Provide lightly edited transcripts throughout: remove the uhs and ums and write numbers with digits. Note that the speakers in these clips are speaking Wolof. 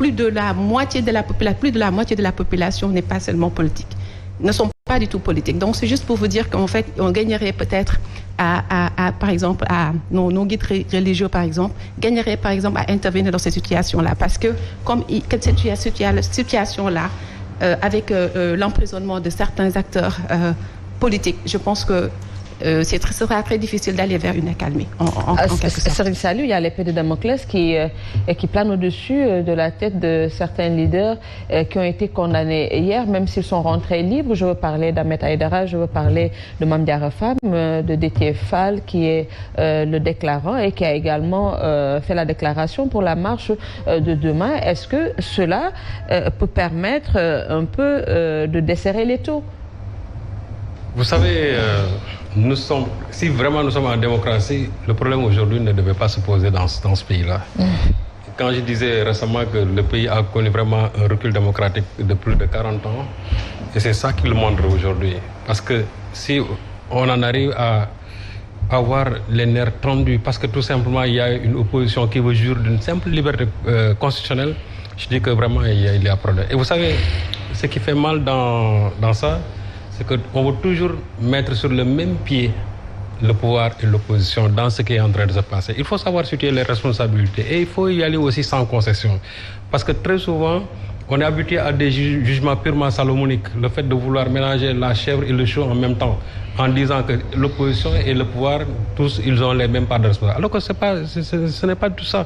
plus de la moitié de la population n'est pas seulement politique, ne sont pas du tout politiques. Donc c'est juste pour vous dire qu'en fait on gagnerait peut-être par exemple nos guides religieux par exemple gagneraient par exemple à intervenir dans cette situation-là, parce que comme cette situation-là avec l'emprisonnement de certains acteurs politiques, je pense que ce sera très difficile d'aller vers une accalmie. En quelque sorte. Serigne Saliou, il y a l'épée de Damoclès qui plane au-dessus de la tête de certains leaders qui ont été condamnés hier, même s'ils sont rentrés libres. Je veux parler d'Ahmed Aïdara, je veux parler de Mame Diarra Fam, de Déthié Fall, qui est le déclarant et qui a également fait la déclaration pour la marche de demain. Est-ce que cela peut permettre un peu de desserrer l'étau? Vous savez, si vraiment nous sommes en démocratie, le problème aujourd'hui ne devait pas se poser dans ce pays-là. Quand je disais récemment que le pays a connu vraiment un recul démocratique de plus de 40 ans, et c'est ça qui le montre aujourd'hui. Parce que si on en arrive à avoir les nerfs tendus, parce que tout simplement il y a une opposition qui veut jouir d'une simple liberté constitutionnelle, je dis que vraiment il y a problème. Et vous savez, ce qui fait mal dans ça, c'est qu'on veut toujours mettre sur le même pied le pouvoir et l'opposition dans ce qui est en train de se passer. Il faut savoir situer les responsabilités et il faut y aller aussi sans concession. Parce que très souvent, on est habitué à des jugements purement salomoniques. Le fait de vouloir mélanger la chèvre et le chou en même temps, en disant que l'opposition et le pouvoir, tous, ils ont les mêmes parts de responsabilité. Alors que ce n'est pas tout ça.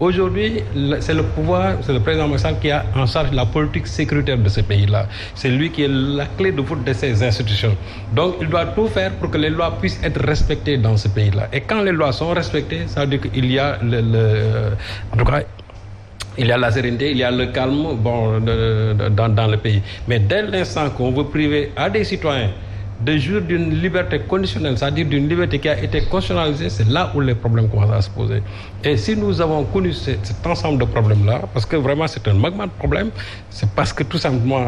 Aujourd'hui, c'est le pouvoir, c'est le président Macky Sall qui a en charge la politique sécuritaire de ce pays-là. C'est lui qui est la clé de voûte de ces institutions. Donc, il doit tout faire pour que les lois puissent être respectées dans ce pays-là. Et quand les lois sont respectées, ça veut dire qu'il y a en tout cas, il y a la sérénité, il y a le calme dans le pays. Mais dès l'instant qu'on veut priver à des citoyens de jouir d'une liberté conditionnelle, c'est-à-dire d'une liberté qui a été constitutionnalisée, c'est là où les problèmes commencent à se poser. Et si nous avons connu cet ensemble de problèmes-là, parce que vraiment c'est un magma de problèmes, c'est parce que tout simplement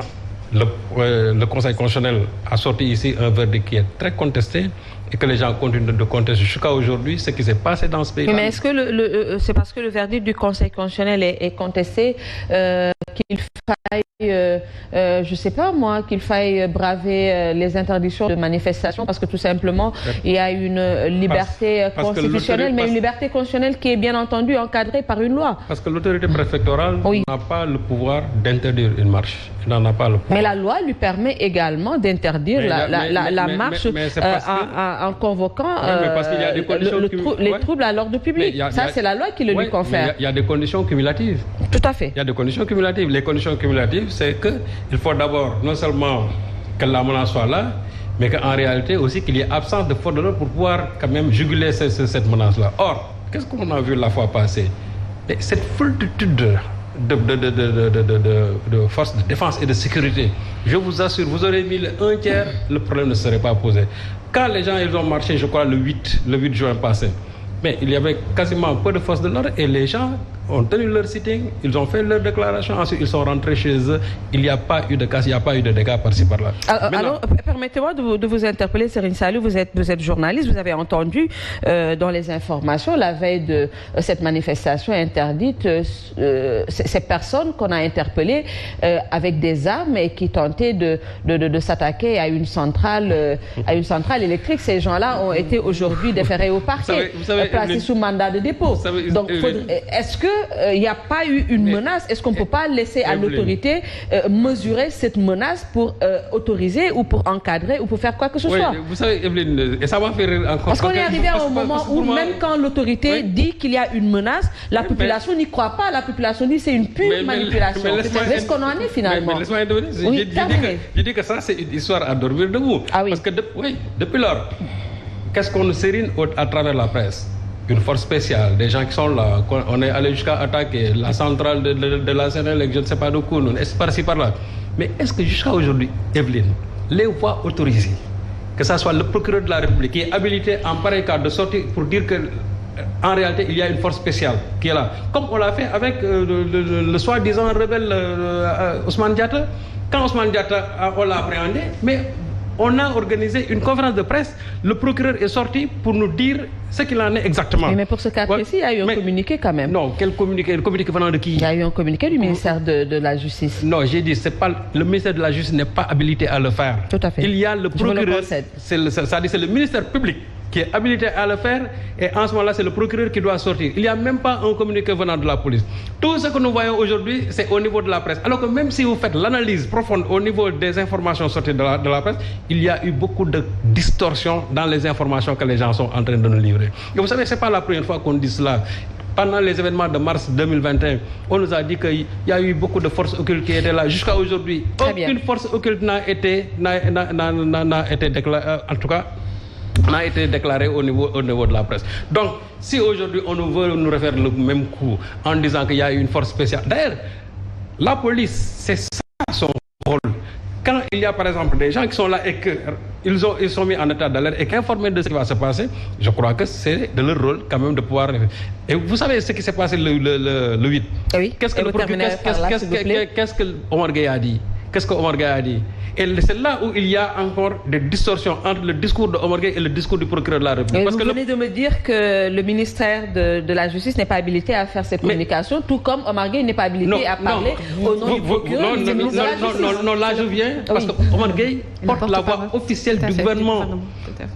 le Conseil constitutionnel a sorti ici un verdict qui est très contesté et que les gens continuent de contester jusqu'à aujourd'hui ce qui s'est passé dans ce pays-là. Mais est-ce que c'est parce que le verdict du Conseil constitutionnel est contesté qu'il faille, je ne sais pas moi, qu'il faille braver les interdictions de manifestation parce que tout simplement il y a une liberté constitutionnelle, mais une liberté constitutionnelle qui est bien entendu encadrée par une loi. Parce que l'autorité préfectorale n'a pas le pouvoir d'interdire une marche. Il n'en a pas le pouvoir. Mais la loi lui permet également d'interdire la marche en convoquant les troubles à l'ordre public. Ça, c'est la loi qui le lui confère. Il y a des conditions cumulatives. Tout à fait. Il y a des conditions cumulatives. Les conditions cumulatives, c'est qu'il faut d'abord, non seulement que la menace soit là, mais qu'en réalité aussi qu'il y ait absence de force de l'ordre pour pouvoir quand même juguler cette menace-là. Or, qu'est-ce qu'on a vu la fois passée? Cette foultitude de forces de défense et de sécurité, je vous assure, vous aurez mis un tiers, le problème ne serait pas posé. Quand les gens ils ont marché, je crois, le 8 juin passé, mais il y avait quasiment peu de forces de l'ordre et les gens ont tenu leur sitting, ils ont fait leur déclaration, ensuite ils sont rentrés chez eux. Il n'y a pas eu de casse, il n'y a pas eu de dégâts par-ci par-là. Alors, permettez-moi de vous interpeller, Serigne Saliou, vous êtes journaliste, vous avez entendu dans les informations, la veille de cette manifestation interdite, ces personnes qu'on a interpellées avec des armes et qui tentaient de s'attaquer à une centrale électrique. Ces gens-là ont été aujourd'hui déférés au parquet, placés sous mandat de dépôt. Donc, est-ce que il n'y a pas eu une menace? Est-ce qu'on ne peut pas laisser à l'autorité mesurer cette menace pour autoriser ou pour encadrer ou pour faire quoi que ce soit? Vous savez, Evelyne, et ça m'a fait rire encore. Parce qu'on est arrivé à un moment où même quand l'autorité dit qu'il y a une menace, la population n'y croit pas. La population dit c'est une pure manipulation. C'est ce qu'on en est finalement. Laisse-moi intervenir. Je dis que ça, c'est une histoire à dormir debout. Ah oui. Parce que depuis lors, qu'est-ce qu'on sérine à travers la presse? Une force spéciale, des gens qui sont là, on est allé jusqu'à attaquer la centrale de la Sénélec, je ne sais pas de Kounoun, est-ce par-ci par-là. Mais est-ce que jusqu'à aujourd'hui, Evelyne, les voix autorisées, que ce soit le procureur de la République qui est habilité en pareil cas de sortir pour dire que en réalité il y a une force spéciale qui est là, comme on l'a fait avec le soi-disant rebelle Ousmane Diatta. Quand Ousmane Diatta, on l'a appréhendé, mais on a organisé une conférence de presse. Le procureur est sorti pour nous dire ce qu'il en est exactement. Mais pour ce cas précis, il y a eu un communiqué quand même. Non, quel communiqué? Le communiqué venant de qui? Il y a eu un communiqué du ministère de la Justice. Non, j'ai dit, c'est pas le ministère de la Justice n'est pas habilité à le faire. Tout à fait. Il y a le procureur, c'est le ministère public qui est habilité à le faire, et en ce moment-là, c'est le procureur qui doit sortir. Il n'y a même pas un communiqué venant de la police. Tout ce que nous voyons aujourd'hui, c'est au niveau de la presse. Alors que même si vous faites l'analyse profonde au niveau des informations sorties de la presse, il y a eu beaucoup de distorsions dans les informations que les gens sont en train de nous livrer. Et vous savez, ce n'est pas la première fois qu'on dit cela. Pendant les événements de mars 2021, on nous a dit qu'il y a eu beaucoup de forces occultes qui étaient là. Jusqu'à aujourd'hui, aucune force occulte n'a été déclarée, en tout cas, n'a été déclaré au niveau de la presse. Donc, si aujourd'hui on veut nous refaire le même coup en disant qu'il y a une force spéciale. D'ailleurs, la police, c'est ça son rôle. Quand il y a par exemple des gens qui sont là et qu'ils sont mis en état d'alerte et qu'informés de ce qui va se passer, je crois que c'est de leur rôle quand même de pouvoir... Et vous savez ce qui s'est passé le 8? Oui. Qu'est-ce que Omar Gueye a dit? Qu'est-ce que Omar Gueye a dit? Et c'est là où il y a encore des distorsions entre le discours de Omar Gueye et le discours du procureur de la République. Vous venez de me dire que le ministère de la Justice n'est pas habilité à faire cette communication, tout comme Omar Gueye n'est pas habilité à parler au nom du procureur. Non, là je viens, parce que Omar Gueye porte la voix officielle du gouvernement.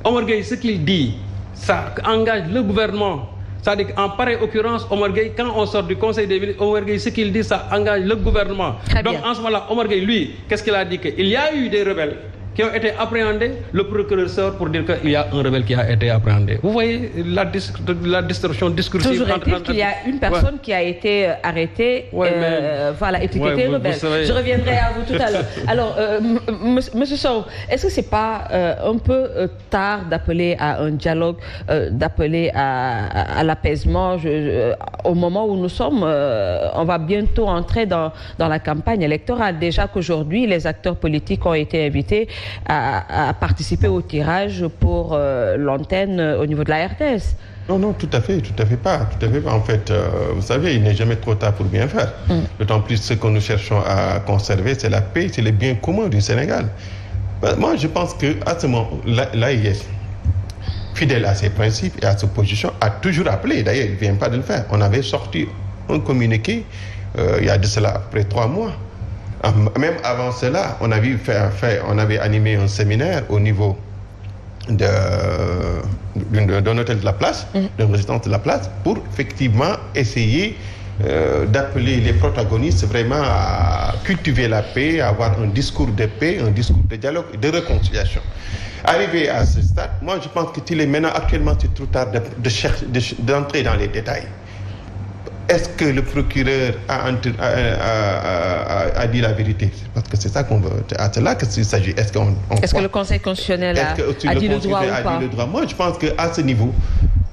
Omar Gueye, ce qu'il dit, ça engage le gouvernement. C'est-à-dire qu'en pareille occurrence, Omar Gueye, quand on sort du Conseil des ministres, Omar Gueye, ce qu'il dit, ça engage le gouvernement. Donc en ce moment-là, Omar Gueye, lui, qu'est-ce qu'il a dit? Qu'il y a eu des rebelles qui ont été appréhendés, le procureur sort pour dire qu'il y a un rebelle qui a été appréhendé. Vous voyez la distorsion discursive. Toujours est-il qu'il y a une personne qui a été arrêtée, voilà, étiquetée rebelle. Je reviendrai à vous tout à l'heure. Alors, Monsieur Sow, est-ce que c'est pas un peu tard d'appeler à un dialogue, d'appeler à l'apaisement au moment où nous sommes, on va bientôt entrer dans la campagne électorale. Déjà qu'aujourd'hui, les acteurs politiques ont été invités à participer au tirage pour l'antenne au niveau de la RTS. Non, tout à fait pas. En fait, vous savez, il n'est jamais trop tard pour bien faire. D'autant plus ce que nous cherchons à conserver, c'est la paix, c'est le bien commun du Sénégal. Moi, je pense qu'à ce moment, l'AIS, fidèle à ses principes et à ses positions, a toujours appelé. D'ailleurs, il ne vient pas de le faire. On avait sorti un communiqué il y a de cela après 3 mois. Même avant cela, on avait animé un séminaire au niveau d'un hôtel de la place, d'une résidence de la place, pour effectivement essayer d'appeler les protagonistes vraiment à cultiver la paix, à avoir un discours de paix, un discours de dialogue et de réconciliation. Arrivé à ce stade, moi je pense qu'il est maintenant actuellement c'est trop tard d'entrer dans les détails. Est-ce que le procureur a dit la vérité? Parce que c'est ça qu'on veut. À cela qu'il s'agit. Est-ce que le Conseil constitutionnel a dit le droit ou pas? Moi, je pense qu'à ce niveau,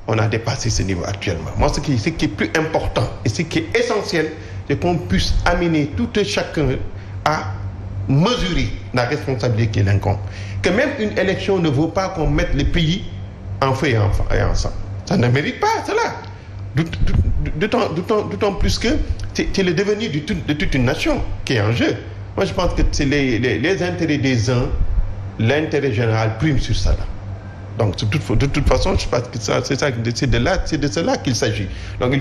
on a dépassé ce niveau actuellement. Moi, ce qui est plus important et ce qui est essentiel, c'est qu'on puisse amener tout et chacun à mesurer la responsabilité qui l'incombe. Que même une élection ne vaut pas qu'on mette le pays en feu et ensemble. Ça ne mérite pas cela. D'autant plus que c'est le devenir de toute une nation qui est en jeu. Moi, je pense que c'est les intérêts des uns, l'intérêt général prime sur ça. Donc, de toute façon, je pense que c'est de cela qu'il s'agit. Donc,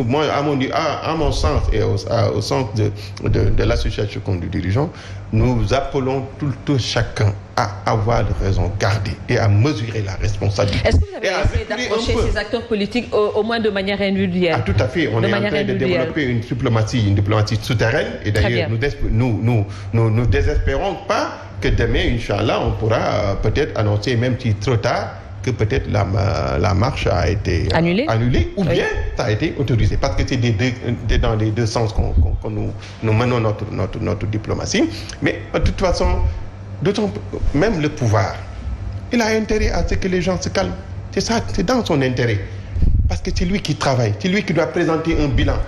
moi, à mon sens et au sens de l'association que nous dirigeons, nous appelons tout chacun à avoir de raison gardée et à mesurer la responsabilité. Est-ce que vous avez essayé d'approcher ces acteurs politiques au moins de manière individuelle? Tout à fait. On est en train de développer une diplomatie souterraine. Et d'ailleurs, nous ne désespérons pas que demain, Inch'Allah, on pourra peut-être annoncer, même si trop tard, que peut-être la marche a été annulée ou bien ça a été autorisé. Parce que c'est dans les deux sens qu'on nous menons notre diplomatie. Mais de toute façon, même le pouvoir, il a intérêt à ce que les gens se calment. C'est ça, c'est dans son intérêt. Parce que c'est lui qui travaille, c'est lui qui doit présenter un bilan.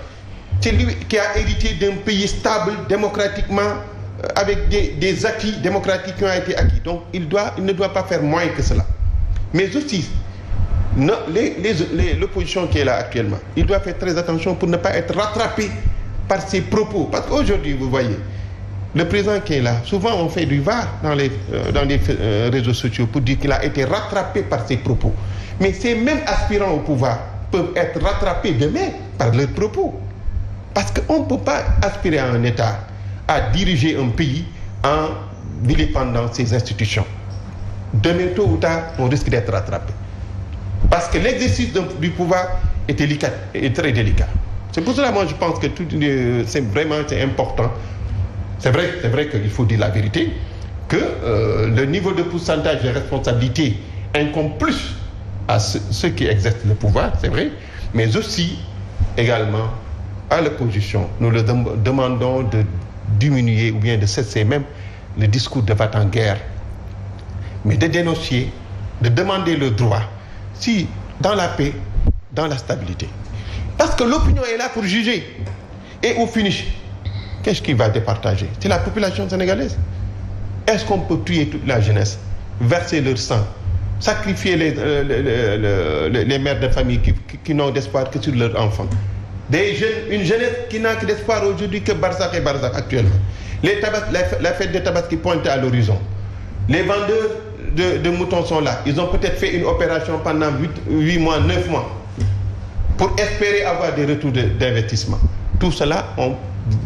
C'est lui qui a hérité d'un pays stable, démocratiquement, avec des acquis démocratiques qui ont été acquis. Donc, il ne doit pas faire moins que cela. Mais aussi, l'opposition qui est là actuellement, il doit faire très attention pour ne pas être rattrapé par ses propos. Parce qu'aujourd'hui, vous voyez, Le président qui est là, souvent on fait du var dans les réseaux sociaux pour dire qu'il a été rattrapé par ses propos. Mais ces mêmes aspirants au pouvoir peuvent être rattrapés demain par leurs propos. Parce qu'on ne peut pas aspirer à un État, à diriger un pays en vilipendant ses institutions. Demain, tôt ou tard, on risque d'être rattrapé. Parce que l'exercice du pouvoir est délicat, est très délicat. C'est pour cela, moi, je pense que c'est vraiment important. C'est vrai qu'il faut dire la vérité, que le niveau de pourcentage de responsabilité incombe plus à ceux qui exercent le pouvoir, c'est vrai, mais aussi, également, à l'opposition. Nous leur demandons de diminuer ou bien de cesser même le discours de va-t-en-guerre, mais de dénoncer, de demander le droit, si dans la paix, dans la stabilité. Parce que l'opinion est là pour juger. Et au finish, qu'est-ce qui va départager? C'est la population sénégalaise. Est-ce qu'on peut tuer toute la jeunesse, verser leur sang, sacrifier les mères de famille qui n'ont d'espoir que sur leurs enfants? Une jeunesse qui n'a que d'espoir aujourd'hui que Barzakh et Barzakh actuellement. La fête des tabacs qui pointe à l'horizon. Les vendeurs de moutons sont là. Ils ont peut-être fait une opération pendant 8 mois, 9 mois pour espérer avoir des retours d'investissement. Tout cela, on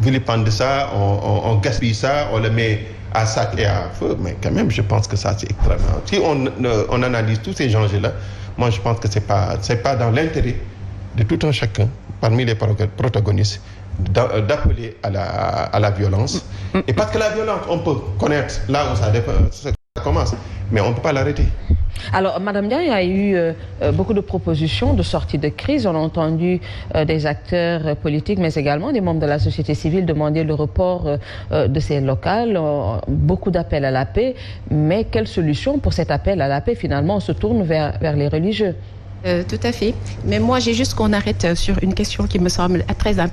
vilipende ça, on gaspille ça, on le met à sac et à feu. Mais quand même, je pense que ça, c'est extrêmement... Si on analyse tous ces enjeux-là, moi, je pense que c'est pas dans l'intérêt de tout un chacun, parmi les protagonistes, d'appeler à la violence. Et parce que la violence, on peut connaître là où ça commence, mais on ne peut pas l'arrêter. Alors, Madame Diagne, il y a eu beaucoup de propositions de sortie de crise. On a entendu des acteurs politiques, mais également des membres de la société civile demander le report de ces locales. Beaucoup d'appels à la paix. Mais quelle solution pour cet appel à la paix? Finalement, on se tourne vers les religieux. Tout à fait. Mais moi, j'ai juste qu'on arrête sur une question qui me semble très importante.